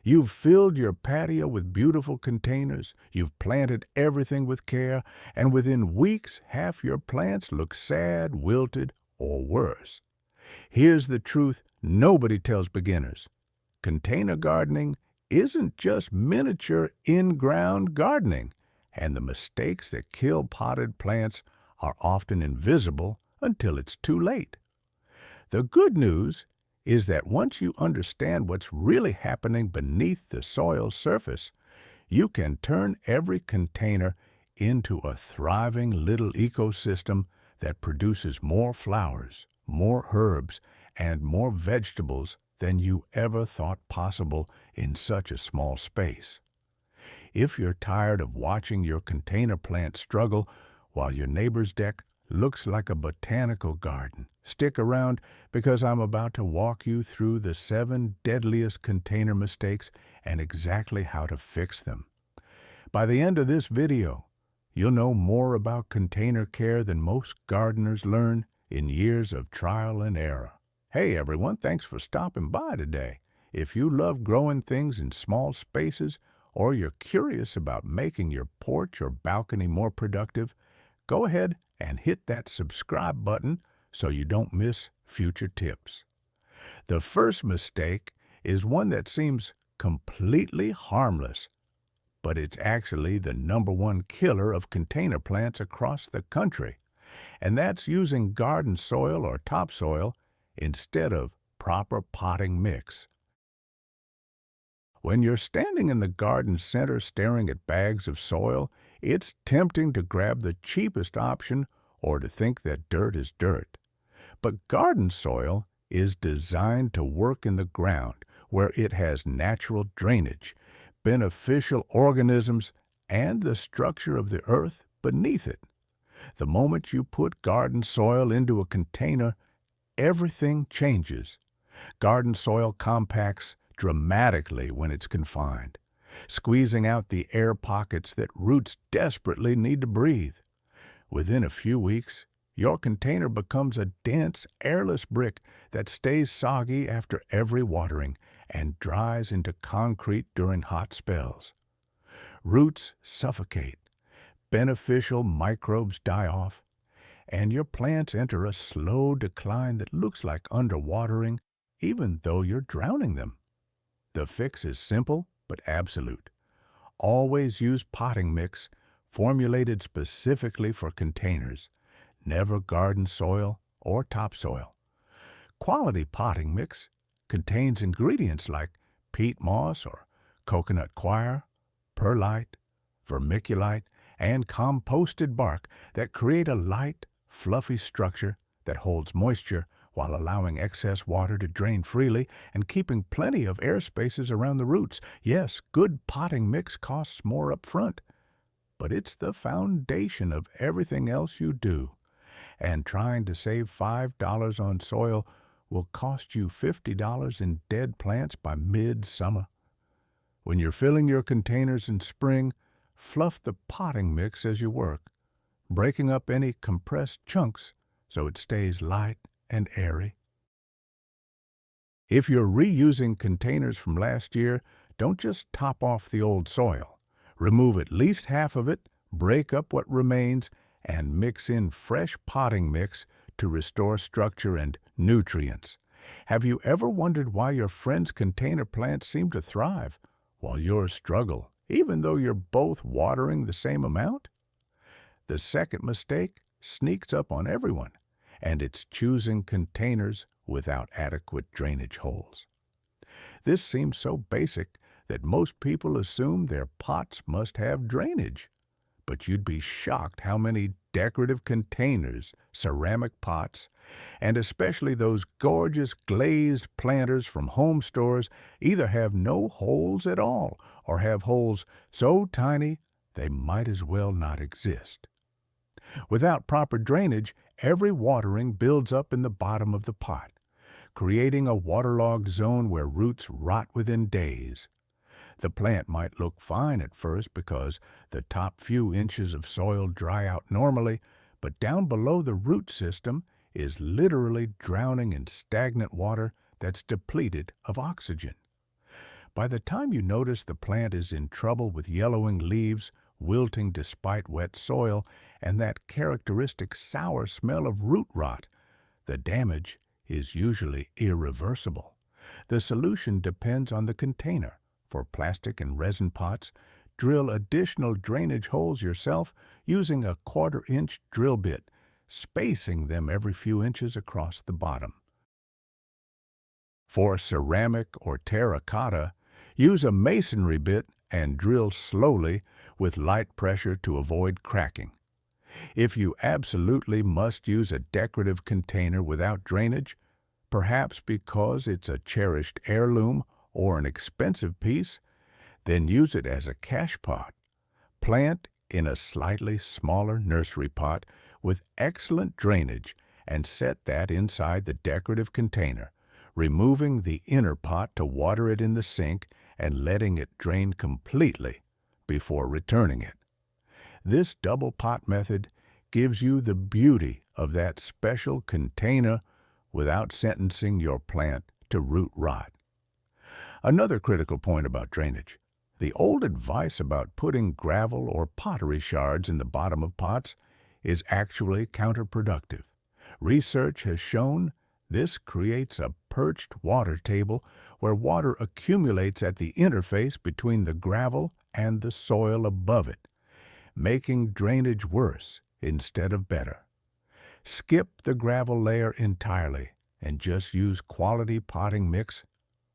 You've filled your patio with beautiful containers, you've planted everything with care, and within weeks, half your plants look sad, wilted, or worse. Here's the truth nobody tells beginners. Container gardening isn't just miniature in-ground gardening, and the mistakes that kill potted plants are often invisible until it's too late. The good news is that once you understand what's really happening beneath the soil surface, you can turn every container into a thriving little ecosystem that produces more flowers, more herbs, and more vegetables than you ever thought possible in such a small space. If you're tired of watching your container plant struggle while your neighbor's deck looks like a botanical garden, stick around because I'm about to walk you through the 7 deadliest container mistakes and exactly how to fix them. By the end of this video, you'll know more about container care than most gardeners learn in years of trial and error. Hey everyone, thanks for stopping by today. If you love growing things in small spaces or you're curious about making your porch or balcony more productive, go ahead and hit that subscribe button so you don't miss future tips. The first mistake is one that seems completely harmless, but it's actually the #1 killer of container plants across the country, and that's using garden soil or topsoil instead of proper potting mix. When you're standing in the garden center staring at bags of soil, it's tempting to grab the cheapest option or to think that dirt is dirt. But garden soil is designed to work in the ground where it has natural drainage, beneficial organisms, and the structure of the earth beneath it. The moment you put garden soil into a container, everything changes. Garden soil compacts dramatically when it's confined, squeezing out the air pockets that roots desperately need to breathe. Within a few weeks, your container becomes a dense, airless brick that stays soggy after every watering and dries into concrete during hot spells. Roots suffocate, beneficial microbes die off, and your plants enter a slow decline that looks like underwatering, even though you're drowning them. The fix is simple but absolute. Always use potting mix formulated specifically for containers, never garden soil or topsoil. Quality potting mix contains ingredients like peat moss or coconut coir, perlite, vermiculite, and composted bark that create a light, fluffy structure that holds moisture while allowing excess water to drain freely and keeping plenty of air spaces around the roots. Yes, good potting mix costs more up front, but it's the foundation of everything else you do. And trying to save $5 on soil will cost you $50 in dead plants by mid-summer. When you're filling your containers in spring, fluff the potting mix as you work, breaking up any compressed chunks so it stays light and airy. If you're reusing containers from last year, don't just top off the old soil. Remove at least half of it, break up what remains, and mix in fresh potting mix to restore structure and nutrients. Have you ever wondered why your friend's container plants seem to thrive while yours struggle, even though you're both watering the same amount? The second mistake sneaks up on everyone, and it's choosing containers without adequate drainage holes. This seems so basic that most people assume their pots must have drainage. But you'd be shocked how many decorative containers, ceramic pots, and especially those gorgeous glazed planters from home stores either have no holes at all or have holes so tiny they might as well not exist. Without proper drainage, every watering builds up in the bottom of the pot, creating a waterlogged zone where roots rot within days. The plant might look fine at first because the top few inches of soil dry out normally, but down below the root system is literally drowning in stagnant water that's depleted of oxygen. By the time you notice the plant is in trouble with yellowing leaves, wilting despite wet soil, and that characteristic sour smell of root rot, the damage is usually irreversible. The solution depends on the container. For plastic and resin pots, drill additional drainage holes yourself using a 1/4-inch drill bit, spacing them every few inches across the bottom. For ceramic or terracotta, use a masonry bit and drill slowly with light pressure to avoid cracking. If you absolutely must use a decorative container without drainage, perhaps because it's a cherished heirloom or an expensive piece, then use it as a cache pot. Plant in a slightly smaller nursery pot with excellent drainage and set that inside the decorative container, removing the inner pot to water it in the sink and letting it drain completely before returning it. This double pot method gives you the beauty of that special container without sentencing your plant to root rot. Another critical point about drainage: the old advice about putting gravel or pottery shards in the bottom of pots is actually counterproductive. Research has shown this creates a perched water table where water accumulates at the interface between the gravel and the soil above it, making drainage worse instead of better. Skip the gravel layer entirely and just use quality potting mix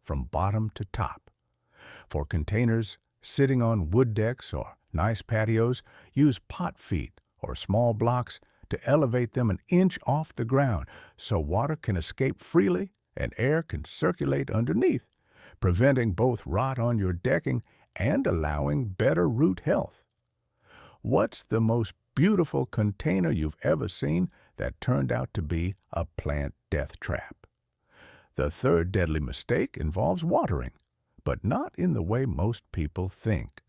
from bottom to top. For containers sitting on wood decks or nice patios, use pot feet or small blocks to elevate them an inch off the ground so water can escape freely and air can circulate underneath, preventing both rot on your decking and allowing better root health. What's the most beautiful container you've ever seen that turned out to be a plant death trap? The third deadly mistake involves watering, but not in the way most people think.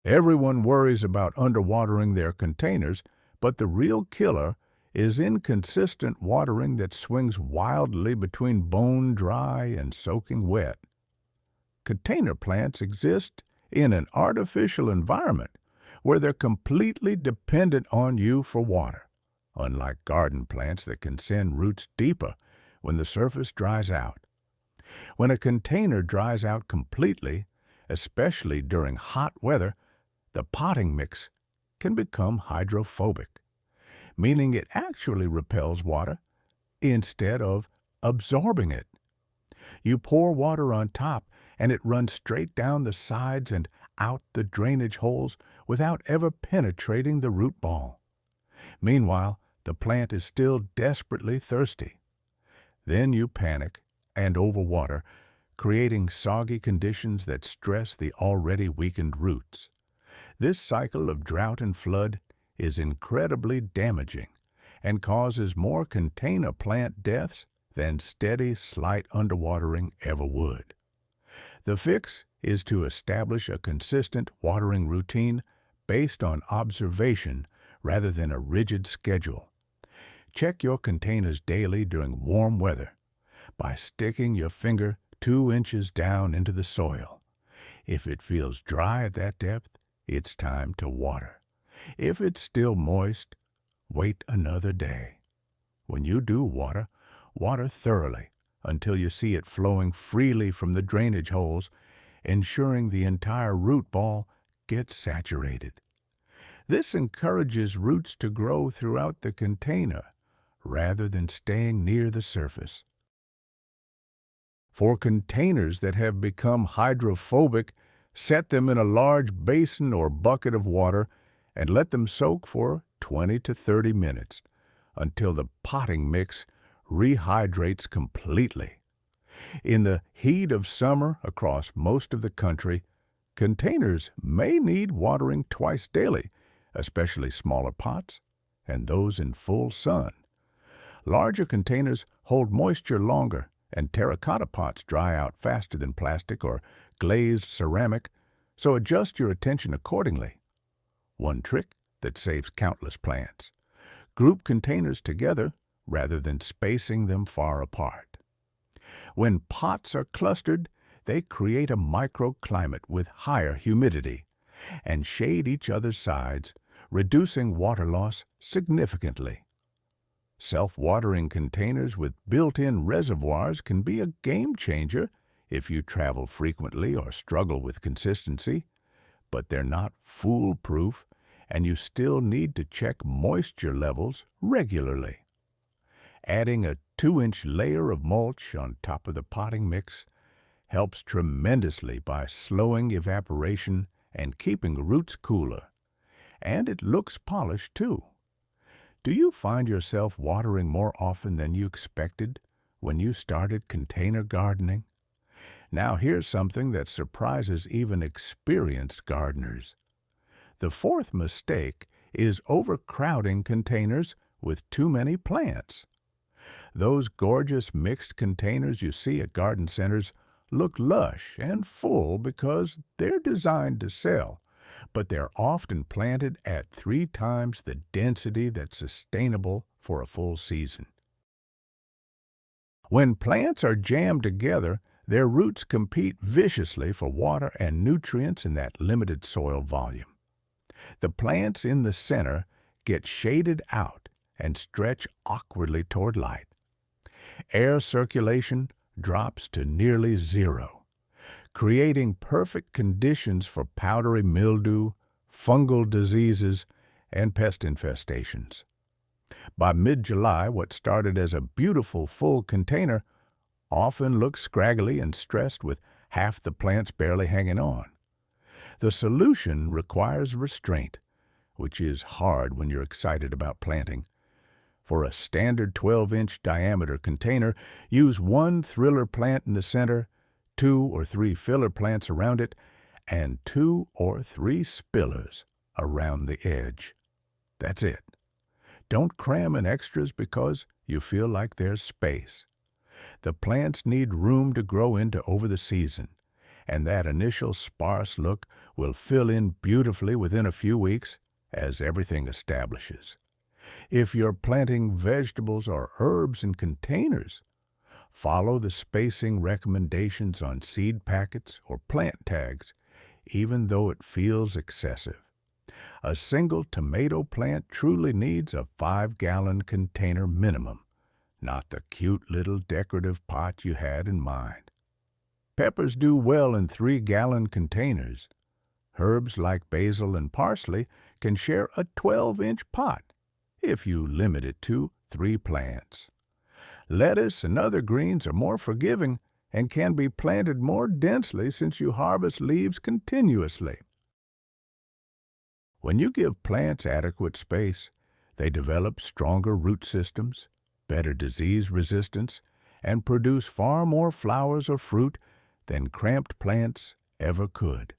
Everyone worries about underwatering their containers, but the real killer is inconsistent watering that swings wildly between bone dry and soaking wet. Container plants exist in an artificial environment where they're completely dependent on you for water, unlike garden plants that can send roots deeper when the surface dries out. When a container dries out completely, especially during hot weather, the potting mix can become hydrophobic, meaning it actually repels water instead of absorbing it. You pour water on top and it runs straight down the sides and out the drainage holes without ever penetrating the root ball. Meanwhile, the plant is still desperately thirsty. Then you panic and overwater, creating soggy conditions that stress the already weakened roots. This cycle of drought and flood is incredibly damaging and causes more container plant deaths than steady, slight underwatering ever would. The fix is to establish a consistent watering routine based on observation rather than a rigid schedule. Check your containers daily during warm weather by sticking your finger 2 inches down into the soil. If it feels dry at that depth, it's time to water. If it's still moist, wait another day. When you do water, water thoroughly until you see it flowing freely from the drainage holes, ensuring the entire root ball gets saturated. This encourages roots to grow throughout the container rather than staying near the surface. For containers that have become hydrophobic, set them in a large basin or bucket of water and let them soak for 20 to 30 minutes until the potting mix rehydrates completely. In the heat of summer across most of the country, containers may need watering twice daily, especially smaller pots and those in full sun. Larger containers hold moisture longer, and terracotta pots dry out faster than plastic or glazed ceramic, so adjust your attention accordingly. One trick that saves countless plants: group containers together rather than spacing them far apart. When pots are clustered, they create a microclimate with higher humidity and shade each other's sides, reducing water loss significantly. Self-watering containers with built-in reservoirs can be a game changer if you travel frequently or struggle with consistency, but they're not foolproof, and you still need to check moisture levels regularly. Adding a 2-inch layer of mulch on top of the potting mix helps tremendously by slowing evaporation and keeping roots cooler. And it looks polished too. Do you find yourself watering more often than you expected when you started container gardening? Now here's something that surprises even experienced gardeners. The fourth mistake is overcrowding containers with too many plants. Those gorgeous mixed containers you see at garden centers look lush and full because they're designed to sell, but they're often planted at 3 times the density that's sustainable for a full season. When plants are jammed together, their roots compete viciously for water and nutrients in that limited soil volume. The plants in the center get shaded out and stretch awkwardly toward light. Air circulation drops to nearly zero, creating perfect conditions for powdery mildew, fungal diseases, and pest infestations. By mid-July, what started as a beautiful full container often looks scraggly and stressed with half the plants barely hanging on. The solution requires restraint, which is hard when you're excited about planting. For a standard 12-inch diameter container, use 1 thriller plant in the center, 2 or 3 filler plants around it, and 2 or 3 spillers around the edge. That's it. Don't cram in extras because you feel like there's space. The plants need room to grow into over the season, and that initial sparse look will fill in beautifully within a few weeks as everything establishes. If you're planting vegetables or herbs in containers, follow the spacing recommendations on seed packets or plant tags, even though it feels excessive. A single tomato plant truly needs a 5-gallon container minimum, not the cute little decorative pot you had in mind. Peppers do well in 3-gallon containers. Herbs like basil and parsley can share a 12-inch pot if you limit it to 3 plants. Lettuce and other greens are more forgiving and can be planted more densely since you harvest leaves continuously. When you give plants adequate space, they develop stronger root systems, better disease resistance, and produce far more flowers or fruit than cramped plants ever could.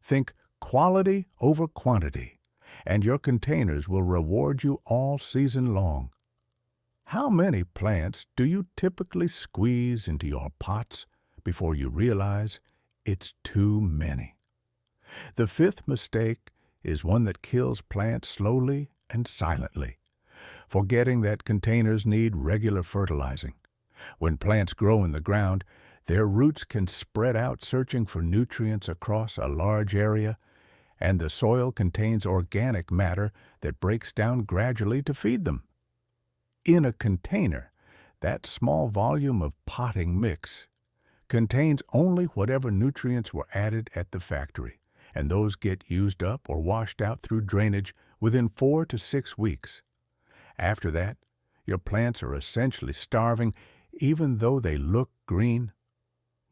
Think quality over quantity, and your containers will reward you all season long. How many plants do you typically squeeze into your pots before you realize it's too many? The 5th mistake is one that kills plants slowly and silently, forgetting that containers need regular fertilizing. When plants grow in the ground, their roots can spread out searching for nutrients across a large area, and the soil contains organic matter that breaks down gradually to feed them. In a container, that small volume of potting mix contains only whatever nutrients were added at the factory, and those get used up or washed out through drainage within 4 to 6 weeks. After that, your plants are essentially starving even though they look green.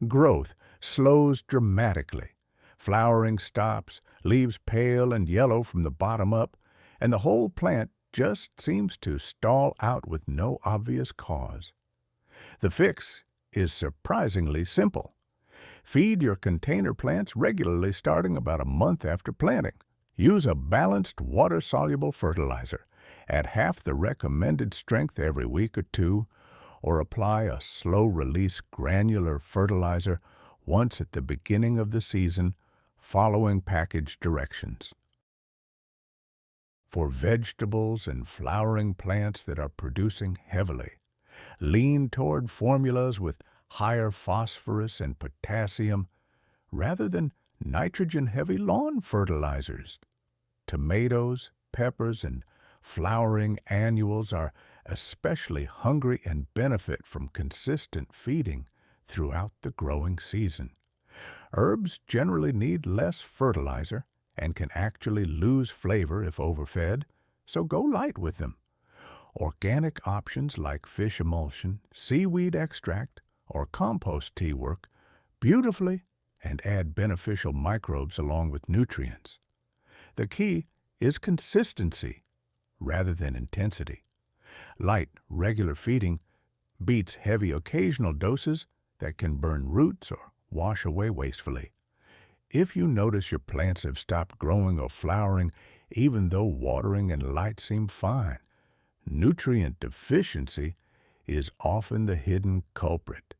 Growth slows dramatically. Flowering stops, leaves pale and yellow from the bottom up, and the whole plant just seems to stall out with no obvious cause. The fix is surprisingly simple. Feed your container plants regularly starting about a month after planting. Use a balanced water-soluble fertilizer at half the recommended strength every week or 2, or apply a slow-release granular fertilizer once at the beginning of the season, following package directions. For vegetables and flowering plants that are producing heavily, lean toward formulas with higher phosphorus and potassium rather than nitrogen-heavy lawn fertilizers. Tomatoes, peppers, and flowering annuals are especially hungry and benefit from consistent feeding throughout the growing season. Herbs generally need less fertilizer and can actually lose flavor if overfed, so go light with them. Organic options like fish emulsion, seaweed extract, or compost tea work beautifully and add beneficial microbes along with nutrients. The key is consistency rather than intensity. Light, regular feeding beats heavy occasional doses that can burn roots or wash away wastefully. If you notice your plants have stopped growing or flowering, even though watering and light seem fine, nutrient deficiency is often the hidden culprit.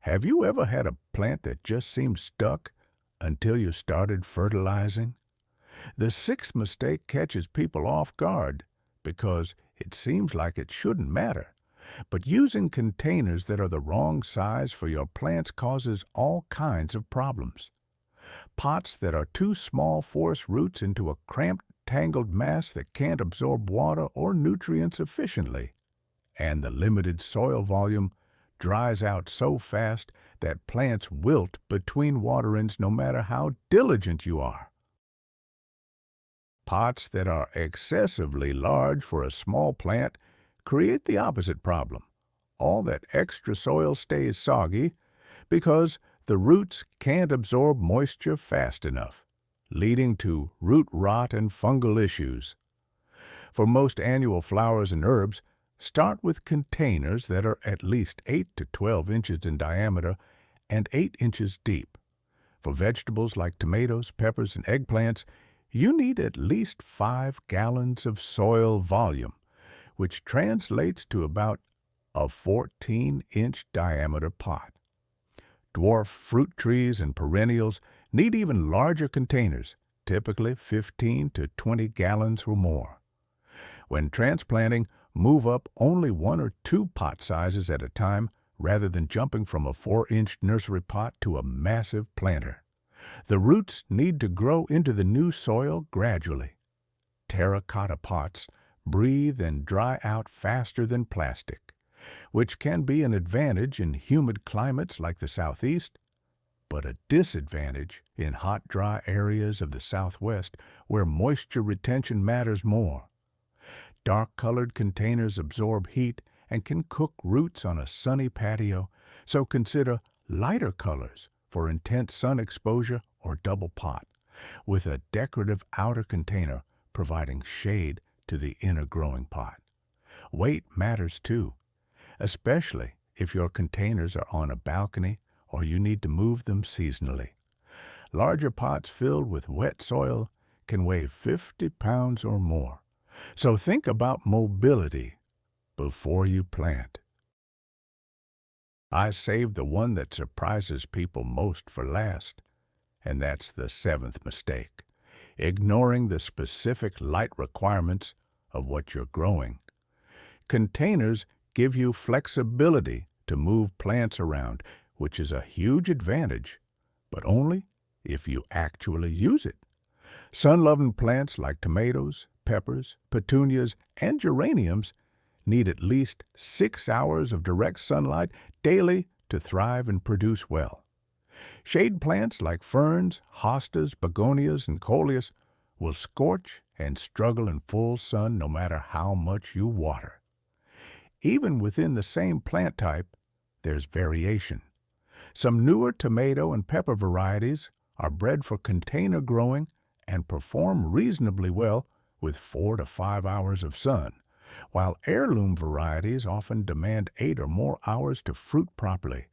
Have you ever had a plant that just seemed stuck until you started fertilizing? The sixth mistake catches people off guard because it seems like it shouldn't matter. But using containers that are the wrong size for your plants causes all kinds of problems. Pots that are too small force roots into a cramped, tangled mass that can't absorb water or nutrients efficiently. And the limited soil volume dries out so fast that plants wilt between waterings no matter how diligent you are. Pots that are excessively large for a small plant create the opposite problem. All that extra soil stays soggy because the roots can't absorb moisture fast enough, leading to root rot and fungal issues. For most annual flowers and herbs, start with containers that are at least 8 to 12 inches in diameter and 8 inches deep. For vegetables like tomatoes, peppers, and eggplants, you need at least 5 gallons of soil volume, which translates to about a 14-inch diameter pot. Dwarf fruit trees and perennials need even larger containers, typically 15 to 20 gallons or more. When transplanting, move up only 1 or 2 pot sizes at a time rather than jumping from a 4-inch nursery pot to a massive planter. The roots need to grow into the new soil gradually. Terracotta pots breathe and dry out faster than plastic, which can be an advantage in humid climates like the Southeast, but a disadvantage in hot, dry areas of the Southwest where moisture retention matters more. Dark-colored containers absorb heat and can cook roots on a sunny patio, so consider lighter colors for intense sun exposure or double pot, with a decorative outer container providing shade to the inner growing pot. Weight matters too, especially if your containers are on a balcony or you need to move them seasonally. Larger pots filled with wet soil can weigh 50 pounds or more, so think about mobility before you plant. I saved the one that surprises people most for last, and that's the 7th mistake, ignoring the specific light requirements of what you're growing. Containers give you flexibility to move plants around, which is a huge advantage, but only if you actually use it. Sun-loving plants like tomatoes, peppers, petunias, and geraniums need at least 6 hours of direct sunlight daily to thrive and produce well. Shade plants like ferns, hostas, begonias, and coleus will scorch and struggle in full sun no matter how much you water. Even within the same plant type, there's variation. Some newer tomato and pepper varieties are bred for container growing and perform reasonably well with 4 to 5 hours of sun, while heirloom varieties often demand 8 or more hours to fruit properly.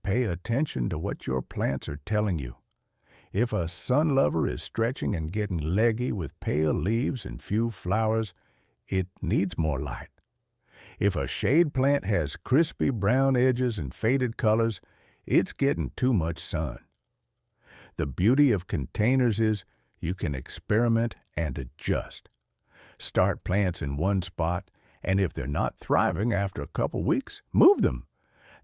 Pay attention to what your plants are telling you. If a sun lover is stretching and getting leggy with pale leaves and few flowers, it needs more light. If a shade plant has crispy brown edges and faded colors, it's getting too much sun. The beauty of containers is you can experiment and adjust. Start plants in one spot, and if they're not thriving after a couple weeks, move them.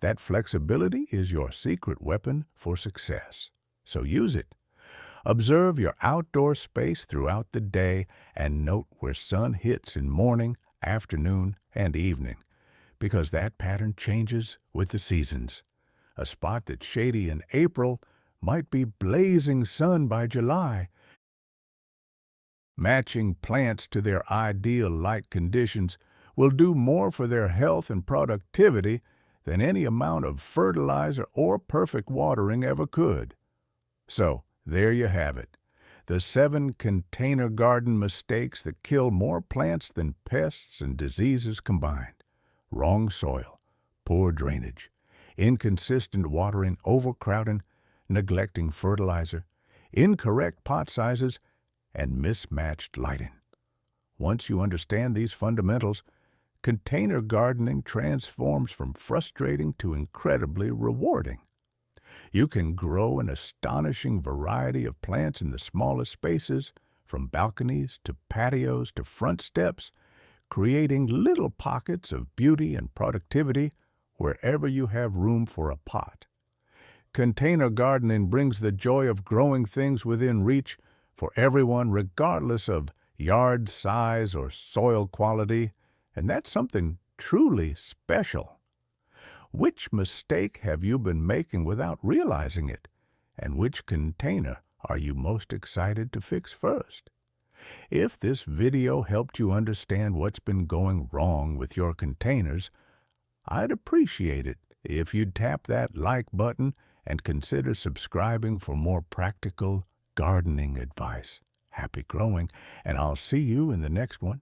That flexibility is your secret weapon for success. So use it. Observe your outdoor space throughout the day and note where sun hits in morning, afternoon, and evening, because that pattern changes with the seasons. A spot that's shady in April might be blazing sun by July. Matching plants to their ideal light conditions will do more for their health and productivity than any amount of fertilizer or perfect watering ever could. So, there you have it. The 7 container garden mistakes that kill more plants than pests and diseases combined. Wrong soil, poor drainage, inconsistent watering, overcrowding, neglecting fertilizer, incorrect pot sizes, and mismatched lighting. Once you understand these fundamentals, container gardening transforms from frustrating to incredibly rewarding. You can grow an astonishing variety of plants in the smallest spaces, from balconies to patios to front steps, creating little pockets of beauty and productivity wherever you have room for a pot. Container gardening brings the joy of growing things within reach for everyone, regardless of yard size or soil quality, and that's something truly special. Which mistake have you been making without realizing it? And which container are you most excited to fix first? If this video helped you understand what's been going wrong with your containers, I'd appreciate it if you'd tap that like button and consider subscribing for more practical gardening advice. Happy growing, and I'll see you in the next one.